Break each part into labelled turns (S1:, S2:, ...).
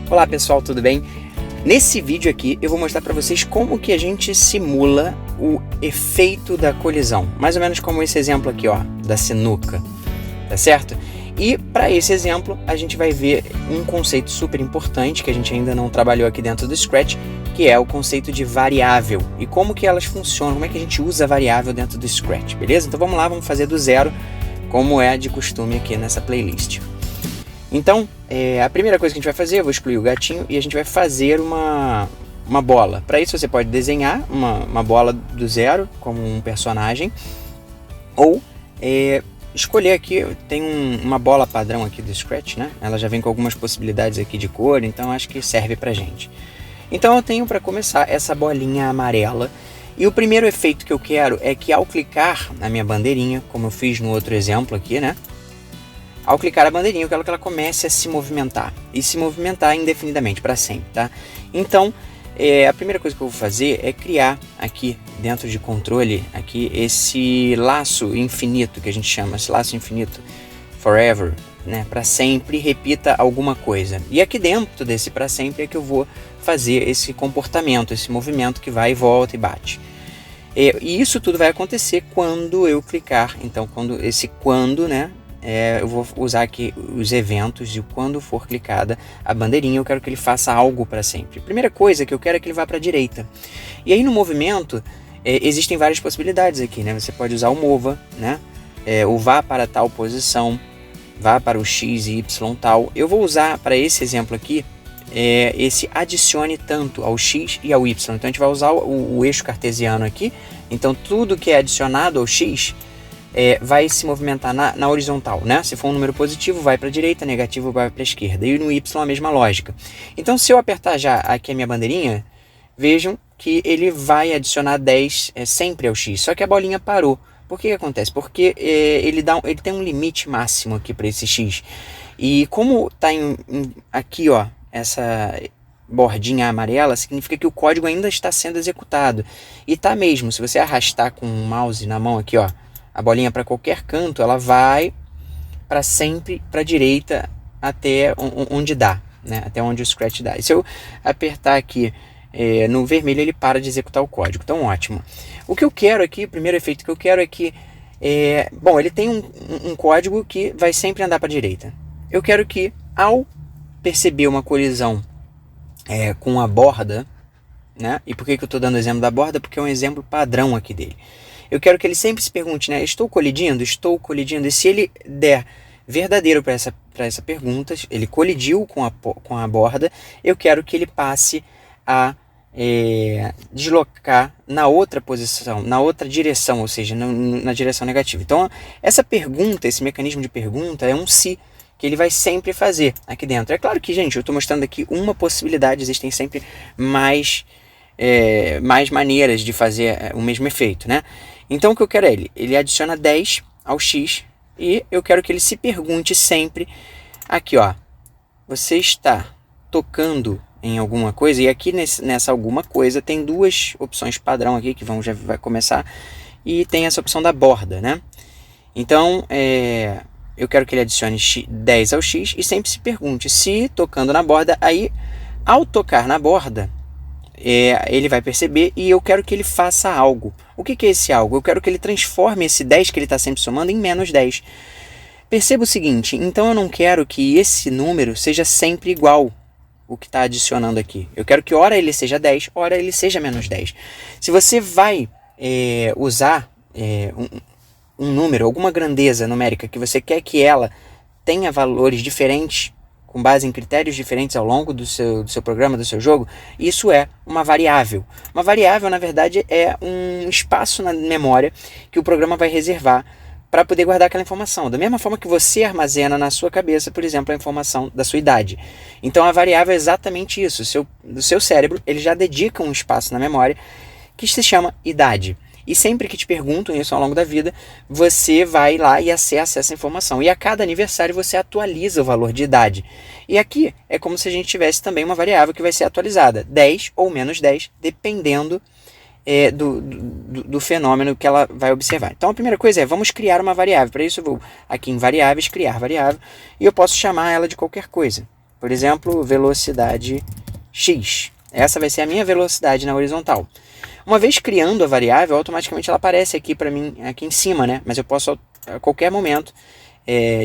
S1: Olá pessoal, tudo bem? Nesse vídeo aqui eu vou mostrar para vocês como que a gente simula o efeito da colisão, mais ou menos como esse exemplo aqui, ó, da sinuca, tá certo? E para esse exemplo a gente vai ver um conceito super importante que a gente ainda não trabalhou aqui dentro do Scratch, que é o conceito de variável e como que elas funcionam, como é que a gente usa a variável dentro do Scratch, beleza? Então vamos lá, vamos fazer do zero, como é de costume aqui nessa playlist. Então, a primeira coisa que a gente vai fazer, eu vou excluir o gatinho e a gente vai fazer uma bola. Para isso você pode desenhar uma bola do zero, como um personagem, ou escolher aqui, tem uma bola padrão aqui do Scratch, né? Ela já vem com algumas possibilidades aqui de cor, então acho que serve pra gente. Então eu tenho para começar essa bolinha amarela, e o primeiro efeito que eu quero é que ao clicar na minha bandeirinha, como eu fiz no outro exemplo aqui, né? Ao clicar a bandeirinha, eu quero que ela comece a se movimentar. E se movimentar indefinidamente, para sempre, tá? Então, a primeira coisa que eu vou fazer é criar aqui, dentro de controle, aqui, esse laço infinito, que a gente chama, esse laço infinito, forever, né? Para sempre, repita alguma coisa. E aqui dentro desse para sempre é que eu vou fazer esse comportamento, esse movimento que vai e volta e bate. E isso tudo vai acontecer quando eu clicar. Então, quando, né? Eu vou usar aqui os eventos e quando for clicada a bandeirinha eu quero que ele faça algo para sempre. Primeira coisa que eu quero é que ele vá para a direita. E aí no movimento existem várias possibilidades aqui, né? Você pode usar o mova, né? O vá para tal posição, vá para o x e y tal. Eu vou usar para esse exemplo aqui esse adicione tanto ao x e ao y. Então a gente vai usar o eixo cartesiano aqui. Então tudo que é adicionado ao x vai se movimentar na horizontal, né? Se for um número positivo, vai para a direita, negativo vai para a esquerda. E no y a mesma lógica. Então, se eu apertar já aqui a minha bandeirinha, vejam que ele vai adicionar 10 sempre ao x. Só que a bolinha parou. Por que acontece? Porque ele tem um limite máximo aqui para esse x. E como está aqui, ó, essa bordinha amarela, significa que o código ainda está sendo executado. E está mesmo. Se você arrastar com o mouse na mão aqui, ó, a bolinha para qualquer canto, ela vai para sempre para a direita até onde dá, né? Até onde o Scratch dá. E se eu apertar aqui no vermelho, ele para de executar o código. Então, ótimo. O que eu quero aqui, o primeiro efeito que eu quero é que... bom, ele tem um código que vai sempre andar para a direita. Eu quero que, ao perceber uma colisão com a borda, né? E por que eu estou dando o exemplo da borda? Porque é um exemplo padrão aqui dele. Eu quero que ele sempre se pergunte, né? Estou colidindo? Estou colidindo? E se ele der verdadeiro para essa pergunta, ele colidiu com a borda, eu quero que ele passe a deslocar na outra posição, na outra direção, ou seja, na direção negativa. Então, essa pergunta, esse mecanismo de pergunta é um se que ele vai sempre fazer aqui dentro. É claro que, gente, eu estou mostrando aqui uma possibilidade, existem sempre mais maneiras de fazer o mesmo efeito, né? Então o que eu quero é ele adiciona 10 ao x e eu quero que ele se pergunte sempre aqui, ó, você está tocando em alguma coisa? E aqui nessa alguma coisa tem duas opções padrão aqui que já vai começar e tem essa opção da borda, né? Então eu quero que ele adicione 10 ao x e sempre se pergunte se tocando na borda, aí ao tocar na borda ele vai perceber e eu quero que ele faça algo. O que é esse algo? Eu quero que ele transforme esse 10 que ele está sempre somando em menos 10. Perceba o seguinte, então eu não quero que esse número seja sempre igual o que está adicionando aqui. Eu quero que ora ele seja 10, ora ele seja menos 10. Se você vai usar um número, alguma grandeza numérica que você quer que ela tenha valores diferentes, com base em critérios diferentes ao longo do seu programa, do seu jogo, isso é uma variável. Uma variável, na verdade, é um espaço na memória que o programa vai reservar para poder guardar aquela informação. Da mesma forma que você armazena na sua cabeça, por exemplo, a informação da sua idade. Então, a variável é exatamente isso. O seu cérebro ele já dedica um espaço na memória que se chama idade. E sempre que te perguntam isso ao longo da vida, você vai lá e acessa essa informação. E a cada aniversário você atualiza o valor de idade. E aqui é como se a gente tivesse também uma variável que vai ser atualizada. 10 ou menos 10, dependendo do fenômeno que ela vai observar. Então a primeira coisa é, vamos criar uma variável. Para isso eu vou aqui em variáveis, criar variável, e eu posso chamar ela de qualquer coisa. por exemplo, velocidade x. Essa vai ser a minha velocidade na horizontal. Uma vez criando a variável, automaticamente ela aparece aqui para mim, aqui em cima, né? Mas eu posso a qualquer momento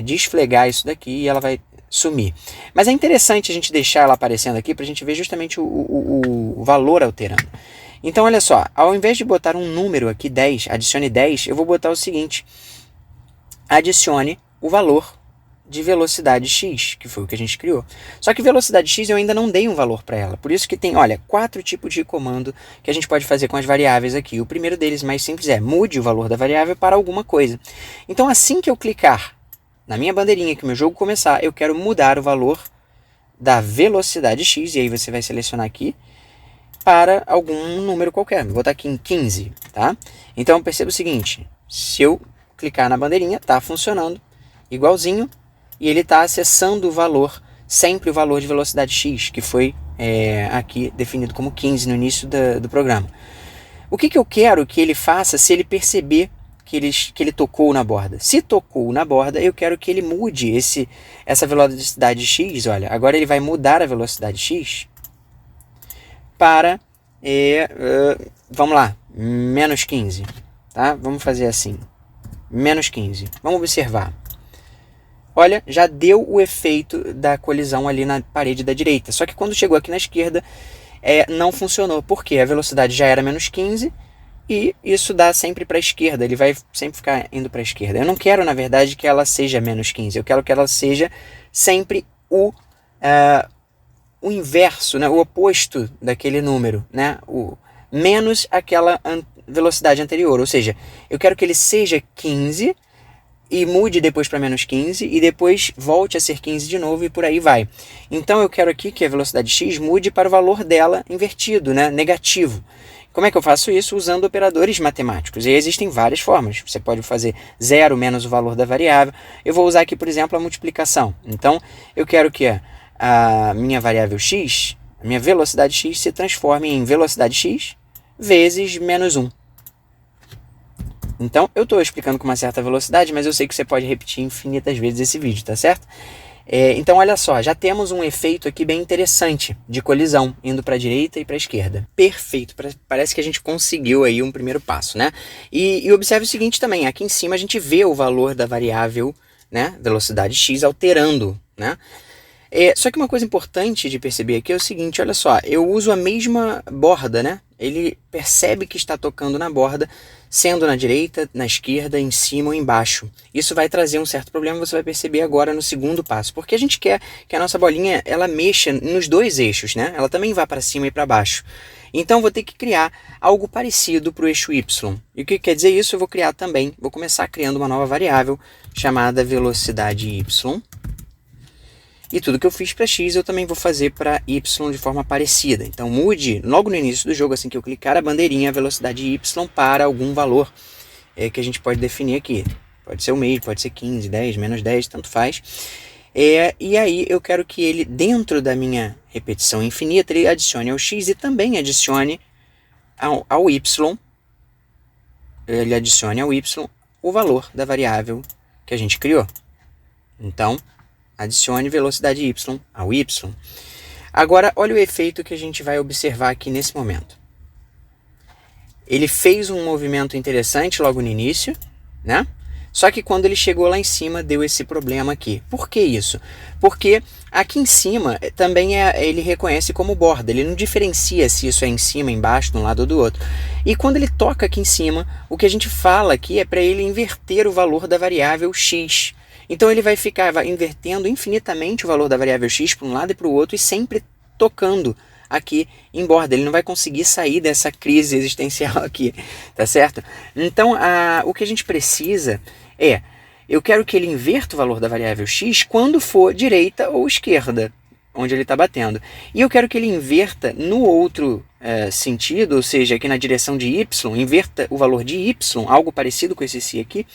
S1: desflegar isso daqui e ela vai sumir. Mas é interessante a gente deixar ela aparecendo aqui para a gente ver justamente o valor alterando. Então, olha só, ao invés de botar um número aqui, 10, adicione 10, eu vou botar o seguinte: adicione o valor de velocidade x, que foi o que a gente criou. Só que velocidade x eu ainda não dei um valor para ela. Por isso que tem, olha, 4 tipos de comando que a gente pode fazer com as variáveis aqui. O primeiro deles, mais simples, é mude o valor da variável para alguma coisa. Então, assim que eu clicar na minha bandeirinha que o meu jogo começar, eu quero mudar o valor da velocidade x, e aí você vai selecionar aqui, para algum número qualquer. Vou botar aqui em 15, tá? Então, perceba o seguinte: se eu clicar na bandeirinha, está funcionando igualzinho, e ele está acessando o valor, sempre o valor de velocidade x, que foi aqui definido como 15 no início do programa. O que eu quero que ele faça se ele perceber que ele tocou na borda? Se tocou na borda, eu quero que ele mude essa velocidade x. Olha, agora ele vai mudar a velocidade x para, vamos lá, menos 15. Tá? Vamos fazer assim, menos 15. Vamos observar. Olha, já deu o efeito da colisão ali na parede da direita. Só que quando chegou aqui na esquerda, não funcionou. Por quê? A velocidade já era menos 15 e isso dá sempre para a esquerda. Ele vai sempre ficar indo para a esquerda. Eu não quero, na verdade, que ela seja menos 15. Eu quero que ela seja sempre o inverso, né? O oposto daquele número, né? Menos aquela velocidade anterior. Ou seja, eu quero que ele seja 15... e mude depois para menos 15, e depois volte a ser 15 de novo, e por aí vai. Então eu quero aqui que a velocidade x mude para o valor dela invertido, né? Negativo. Como é que eu faço isso? Usando operadores matemáticos. E existem várias formas. Você pode fazer 0 menos o valor da variável. Eu vou usar aqui, por exemplo, a multiplicação. Então, eu quero que a minha variável x, a minha velocidade x, se transforme em velocidade x vezes menos 1. Então, eu estou explicando com uma certa velocidade, mas eu sei que você pode repetir infinitas vezes esse vídeo, tá certo? Então, olha só, já temos um efeito aqui bem interessante de colisão, indo para a direita e para a esquerda. Perfeito, parece que a gente conseguiu aí um primeiro passo, né? E observe o seguinte também, aqui em cima a gente vê o valor da variável, né, velocidade x alterando, né? Só que uma coisa importante de perceber aqui é o seguinte, olha só, eu uso a mesma borda, né? Ele percebe que está tocando na borda, sendo na direita, na esquerda, em cima ou embaixo. Isso vai trazer um certo problema, você vai perceber agora no segundo passo, porque a gente quer que a nossa bolinha ela mexa nos dois eixos, né? Ela também vá para cima e para baixo. Então vou ter que criar algo parecido para o eixo y. E o que quer dizer isso? Eu vou criar também, vou começar criando uma nova variável chamada velocidade y. E tudo que eu fiz para x eu também vou fazer para y de forma parecida. Então mude logo no início do jogo, assim que eu clicar a bandeirinha, a velocidade y para algum valor que a gente pode definir aqui. Pode ser o mesmo, pode ser 15, 10, menos 10, tanto faz. E aí eu quero que ele, dentro da minha repetição infinita, ele adicione ao x e também adicione ao y. Ele adicione ao y o valor da variável que a gente criou. Então, adicione velocidade y ao y. Agora, olha o efeito que a gente vai observar aqui nesse momento. Ele fez um movimento interessante logo no início, né? Só que quando ele chegou lá em cima, deu esse problema aqui. Por que isso? Porque aqui em cima também ele reconhece como borda. Ele não diferencia se isso é em cima, embaixo, de um lado ou do outro. E quando ele toca aqui em cima, o que a gente fala aqui é para ele inverter o valor da variável x. Então ele vai ficar invertendo infinitamente o valor da variável x para um lado e para o outro e sempre tocando aqui em borda. Ele não vai conseguir sair dessa crise existencial aqui, tá certo? Então o que a gente precisa eu quero que ele inverta o valor da variável x quando for direita ou esquerda, onde ele está batendo. E eu quero que ele inverta no outro sentido, ou seja, aqui na direção de y, inverta o valor de y, algo parecido com esse si aqui,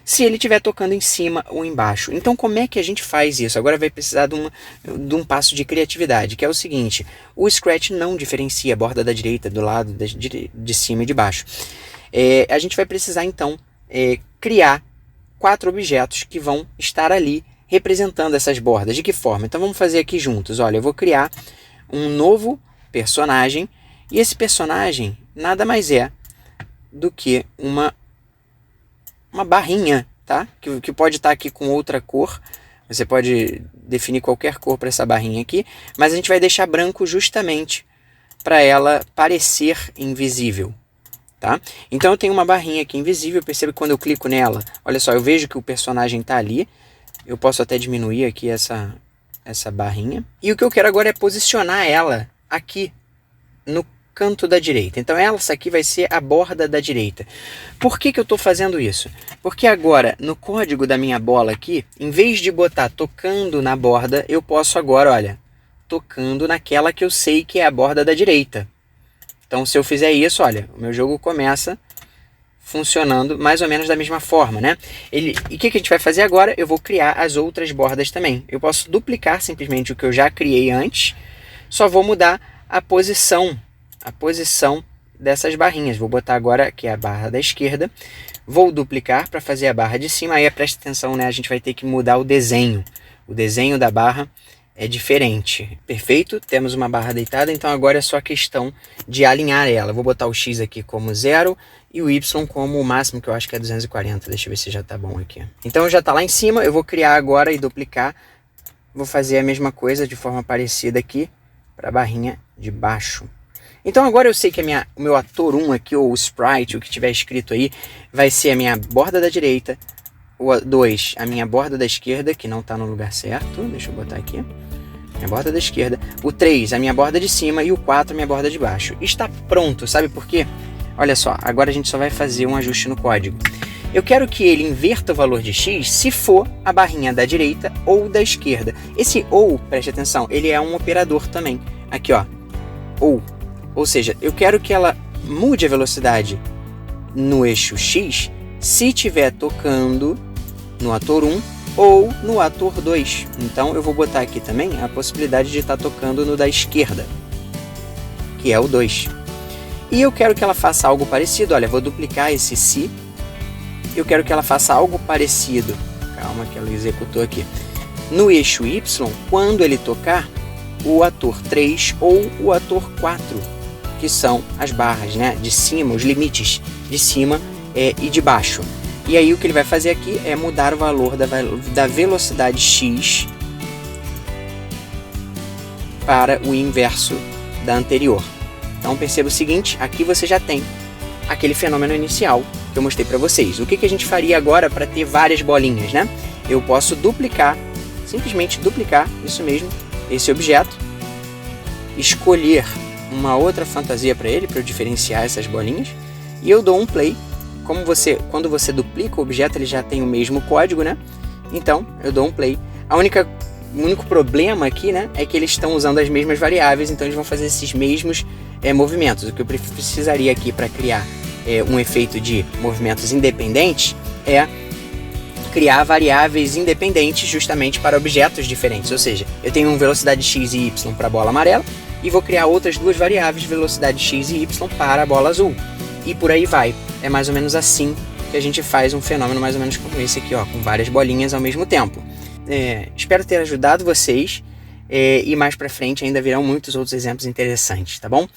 S1: se ele estiver tocando em cima ou embaixo. Então, como é que a gente faz isso? Agora vai precisar de um passo de criatividade, que é o seguinte: o Scratch não diferencia a borda da direita do lado de cima e de baixo. A gente vai precisar, então, criar 4 objetos que vão estar ali representando essas bordas. De que forma? Então vamos fazer aqui juntos. Olha, eu vou criar um novo personagem, e esse personagem nada mais é do que uma barrinha, tá? Que pode estar aqui com outra cor. Você pode definir qualquer cor para essa barrinha aqui, mas a gente vai deixar branco justamente para ela parecer invisível, tá? Então eu tenho uma barrinha aqui invisível, perceba que quando eu clico nela, olha só, eu vejo que o personagem está ali. Eu posso até diminuir aqui essa barrinha. E o que eu quero agora é posicionar ela aqui no canto da direita. Então essa aqui vai ser a borda da direita. Por que eu estou fazendo isso? Porque agora, no código da minha bola aqui, em vez de botar tocando na borda, eu posso agora, olha, tocando naquela que eu sei que é a borda da direita. Então se eu fizer isso, olha, o meu jogo começa funcionando mais ou menos da mesma forma, né? E o que a gente vai fazer agora? Eu vou criar as outras bordas também. Eu posso duplicar simplesmente o que eu já criei antes, só vou mudar a posição dessas barrinhas. Vou botar agora aqui a barra da esquerda, vou duplicar para fazer a barra de cima. Aí presta atenção, né? A gente vai ter que mudar o desenho da barra é diferente. Perfeito, temos uma barra deitada, então agora é só questão de alinhar ela. Vou botar o X aqui como 0 e o Y como o máximo, que eu acho que é 240. Deixa eu ver se já tá bom aqui. Então já tá lá em cima, eu vou criar agora e duplicar. Vou fazer a mesma coisa de forma parecida aqui para a barrinha de baixo. Então agora eu sei que o meu ator 1 aqui, ou o sprite, o que tiver escrito aí, vai ser a minha borda da direita, o 2 a minha borda da esquerda, que não está no lugar certo, deixa eu botar aqui, minha borda da esquerda, o 3 a minha borda de cima e o 4 a minha borda de baixo. Está pronto, sabe por quê? Olha só, agora a gente só vai fazer um ajuste no código. Eu quero que ele inverta o valor de x se for a barrinha da direita ou da esquerda. Esse ou, preste atenção, ele é um operador também. Aqui ó, ou seja, eu quero que ela mude a velocidade no eixo x se estiver tocando no ator 1 ou no ator 2. Então eu vou botar aqui também a possibilidade de estar tocando no da esquerda, que é o 2. E eu quero que ela faça algo parecido. Olha, vou duplicar esse si. Eu quero que ela faça algo parecido. Calma que ela executou aqui. No eixo y, quando ele tocar o ator 3 ou o ator 4, que são as barras, né, de cima, os limites de cima e de baixo. E aí o que ele vai fazer aqui é mudar o valor da velocidade x para o inverso da anterior. Então perceba o seguinte, aqui você já tem aquele fenômeno inicial que eu mostrei para vocês. O que a gente faria agora para ter várias bolinhas, né? Eu posso duplicar, simplesmente duplicar, isso mesmo, esse objeto, escolher uma outra fantasia para ele, para eu diferenciar essas bolinhas, e eu dou um play. Quando você duplica o objeto, ele já tem o mesmo código, né? Então, eu dou um play. O único problema aqui, né, é que eles estão usando as mesmas variáveis, então eles vão fazer esses mesmos movimentos. O que eu precisaria aqui para criar um efeito de movimentos independentes é criar variáveis independentes justamente para objetos diferentes. Ou seja, eu tenho uma velocidade x e y para a bola amarela e vou criar outras duas variáveis, velocidade x e y para a bola azul. E por aí vai. É mais ou menos assim que a gente faz um fenômeno mais ou menos como esse aqui, ó, com várias bolinhas ao mesmo tempo. Espero ter ajudado vocês e mais pra frente ainda virão muitos outros exemplos interessantes, tá bom?